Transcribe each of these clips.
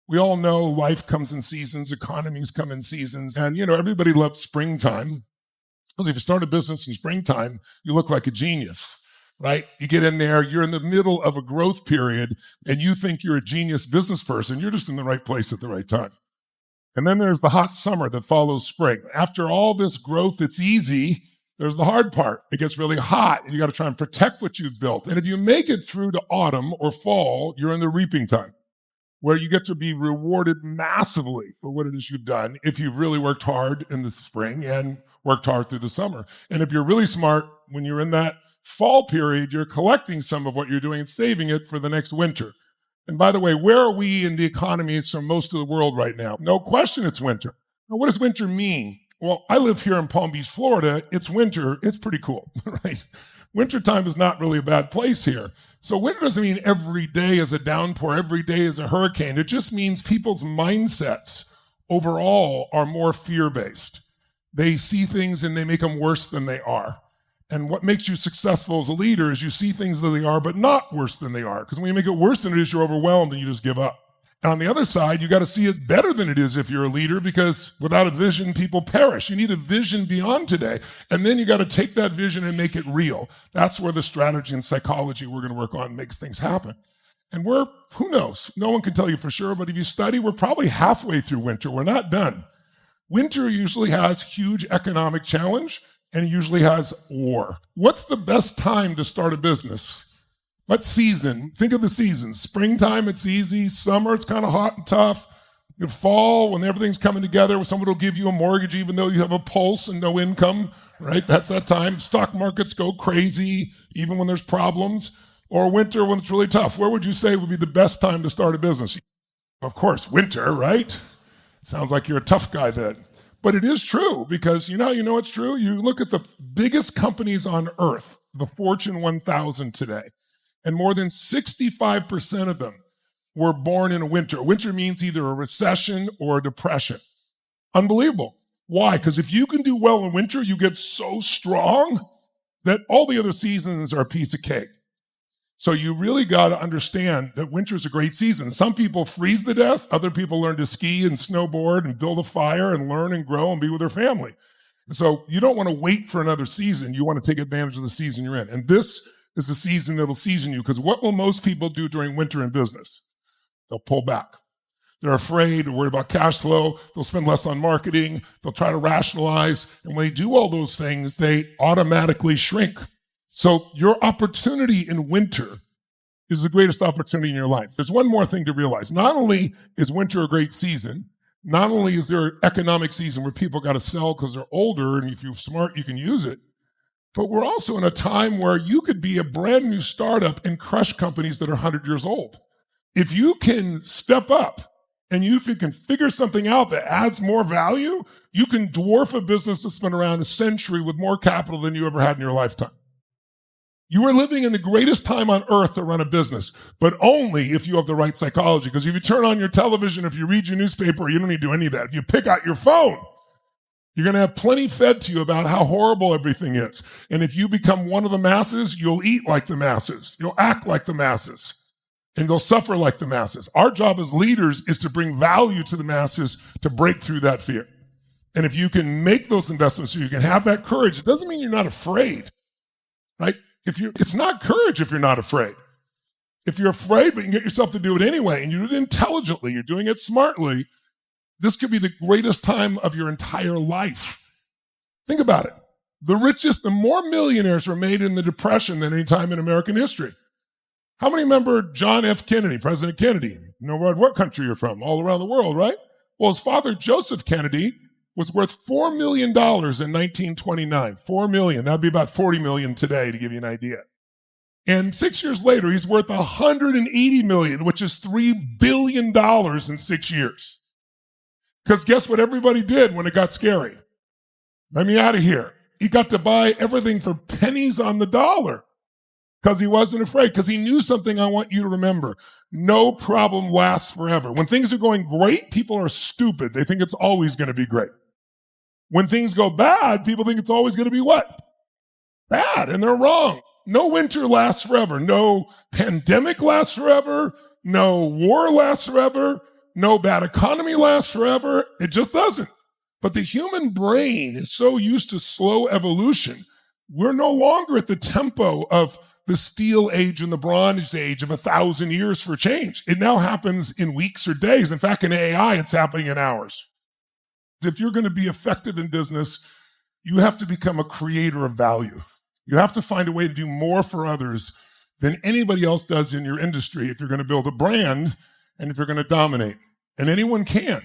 We all know life comes in seasons, economies come in seasons, and everybody loves springtime. Because if you start a business in springtime, you look like a genius, right? You get in there, you're in the middle of a growth period, and you think you're a genius business person. You're just in the right place at the right time. And then there's the hot summer that follows spring. After all this growth, it's easy. There's the hard part. It gets really hot, and you got to try and protect what you've built. And if you make it through to autumn or fall, you're in the reaping time, where you get to be rewarded massively for what it is you've done if you've really worked hard in the spring and worked hard through the summer. And if you're really smart, when you're in that fall period, you're collecting some of what you're doing and saving it for the next winter. And by the way, where are we in the economies from most of the world right now? No question it's winter. Now, what does winter mean? Well, I live here in Palm Beach, Florida. It's winter. It's pretty cool, right? Wintertime is not really a bad place here. So winter doesn't mean every day is a downpour, every day is a hurricane. It just means people's mindsets overall are more fear-based. They see things and they make them worse than they are. And what makes you successful as a leader is you see things that they are, but not worse than they are. Because when you make it worse than it is, you're overwhelmed and you just give up. And on the other side, you got to see it better than it is if you're a leader, because without a vision, people perish. You need a vision beyond today. And then you got to take that vision and make it real. That's where the strategy and psychology we're going to work on makes things happen. And who knows? No one can tell you for sure, but if you study, we're probably halfway through winter. We're not done. Winter usually has huge economic challenge, and it usually has war. What's the best time to start a business? What season? Think of the seasons. Springtime, it's easy. Summer, it's kind of hot and tough. In fall, when everything's coming together, someone will give you a mortgage even though you have a pulse and no income, right? That's that time. Stock markets go crazy even when there's problems. Or winter when it's really tough. Where would you say would be the best time to start a business? Of course, winter, right? Sounds like you're a tough guy then. But it is true, because you know it's true? You look at the biggest companies on earth, the Fortune 1000 today, and more than 65% of them were born in a winter. Winter means either a recession or a depression. Unbelievable. Why? Because if you can do well in winter, you get so strong that all the other seasons are a piece of cake. So you really got to understand that winter is a great season. Some people freeze to death. Other people learn to ski and snowboard and build a fire and learn and grow and be with their family. And so you don't want to wait for another season. You want to take advantage of the season you're in. And this is the season that'll season you, because what will most people do during winter in business? They'll pull back. They're afraid or worried about cash flow. They'll spend less on marketing. They'll try to rationalize. And when they do all those things, they automatically shrink. So your opportunity in winter is the greatest opportunity in your life. There's one more thing to realize. Not only is winter a great season, not only is there an economic season where people got to sell because they're older, and if you're smart, you can use it, but we're also in a time where you could be a brand new startup and crush companies that are 100 years old. If you can step up and you can figure something out that adds more value, you can dwarf a business that's been around a century with more capital than you ever had in your lifetime. You are living in the greatest time on earth to run a business, but only if you have the right psychology. Because if you turn on your television, if you read your newspaper, you don't need to do any of that. If you pick out your phone, you're going to have plenty fed to you about how horrible everything is. And if you become one of the masses, you'll eat like the masses. You'll act like the masses. And you'll suffer like the masses. Our job as leaders is to bring value to the masses to break through that fear. And if you can make those investments so you can have that courage, it doesn't mean you're not afraid, right? It's not courage if you're not afraid. If you're afraid, but you can get yourself to do it anyway, and you do it intelligently, you're doing it smartly, this could be the greatest time of your entire life. Think about it. The more millionaires were made in the Depression than any time in American history. How many remember John F. Kennedy, President Kennedy? You know what country you're from? All around the world, right? Well, his father, Joseph Kennedy, was worth $4 million in 1929. $4 million. That'd be about $40 million today, to give you an idea. And 6 years later, he's worth $180 million, which is $3 billion in 6 years. Because guess what everybody did when it got scary? Let me out of here. He got to buy everything for pennies on the dollar because he wasn't afraid, because he knew something I want you to remember. No problem lasts forever. When things are going great, people are stupid. They think it's always going to be great. When things go bad, people think it's always going to be what? Bad, and they're wrong. No winter lasts forever. No pandemic lasts forever. No war lasts forever. No bad economy lasts forever. It just doesn't. But the human brain is so used to slow evolution. We're no longer at the tempo of the steel age and the bronze age of 1,000 years for change. It now happens in weeks or days. In fact, in AI, it's happening in hours. If you're going to be effective in business, you have to become a creator of value. You have to find a way to do more for others than anybody else does in your industry if you're going to build a brand and if you're going to dominate. And anyone can,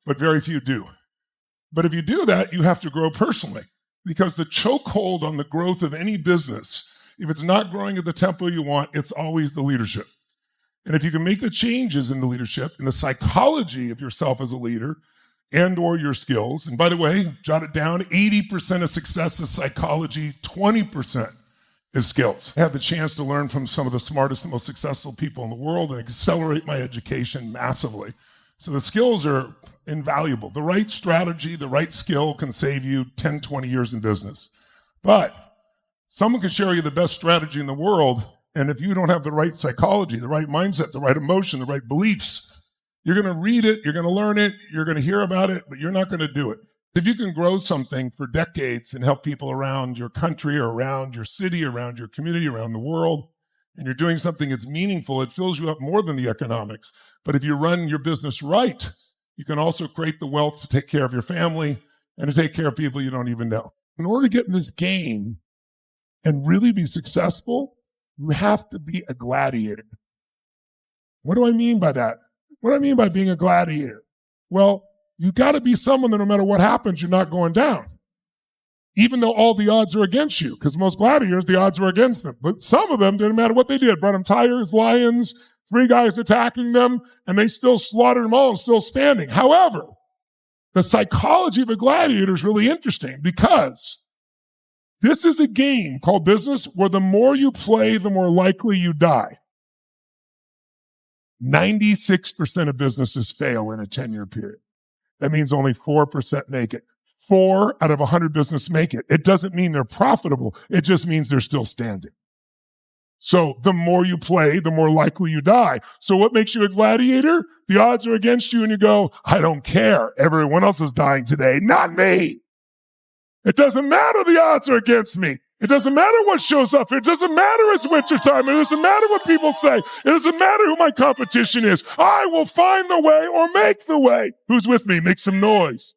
but very few do. But if you do that, you have to grow personally, because the chokehold on the growth of any business, if it's not growing at the tempo you want, it's always the leadership. And if you can make the changes in the leadership, in the psychology of yourself as a leader and or your skills, and by the way, jot it down, 80% of success is psychology, 20% is skills. I had the chance to learn from some of the smartest and most successful people in the world and accelerate my education massively. So the skills are invaluable. The right strategy, the right skill can save you 10, 20 years in business. But someone can show you the best strategy in the world, and if you don't have the right psychology, the right mindset, the right emotion, the right beliefs, you're going to read it, you're going to learn it, you're going to hear about it, but you're not going to do it. If you can grow something for decades and help people around your country or around your city, around your community, around the world, and you're doing something that's meaningful, it fills you up more than the economics. But if you run your business right, you can also create the wealth to take care of your family and to take care of people you don't even know. In order to get in this game and really be successful, you have to be a gladiator. What do I mean by that? What do I mean by being a gladiator? Well, you got to be someone that no matter what happens, you're not going down. Even though all the odds are against you, because most gladiators, the odds were against them. But some of them, didn't matter what they did, brought them tigers, lions, 3 guys attacking them, and they still slaughtered them all and still standing. However, the psychology of a gladiator is really interesting, because this is a game called business where the more you play, the more likely you die. 96% of businesses fail in a 10-year period. That means only 4% make it. 4 out of 100 businesses make it. It doesn't mean they're profitable. It just means they're still standing. So the more you play, the more likely you die. So what makes you a gladiator? The odds are against you and you go, I don't care. Everyone else is dying today, not me. It doesn't matter the odds are against me. It doesn't matter what shows up. It doesn't matter it's wintertime. It doesn't matter what people say. It doesn't matter who my competition is. I will find the way or make the way. Who's with me? Make some noise.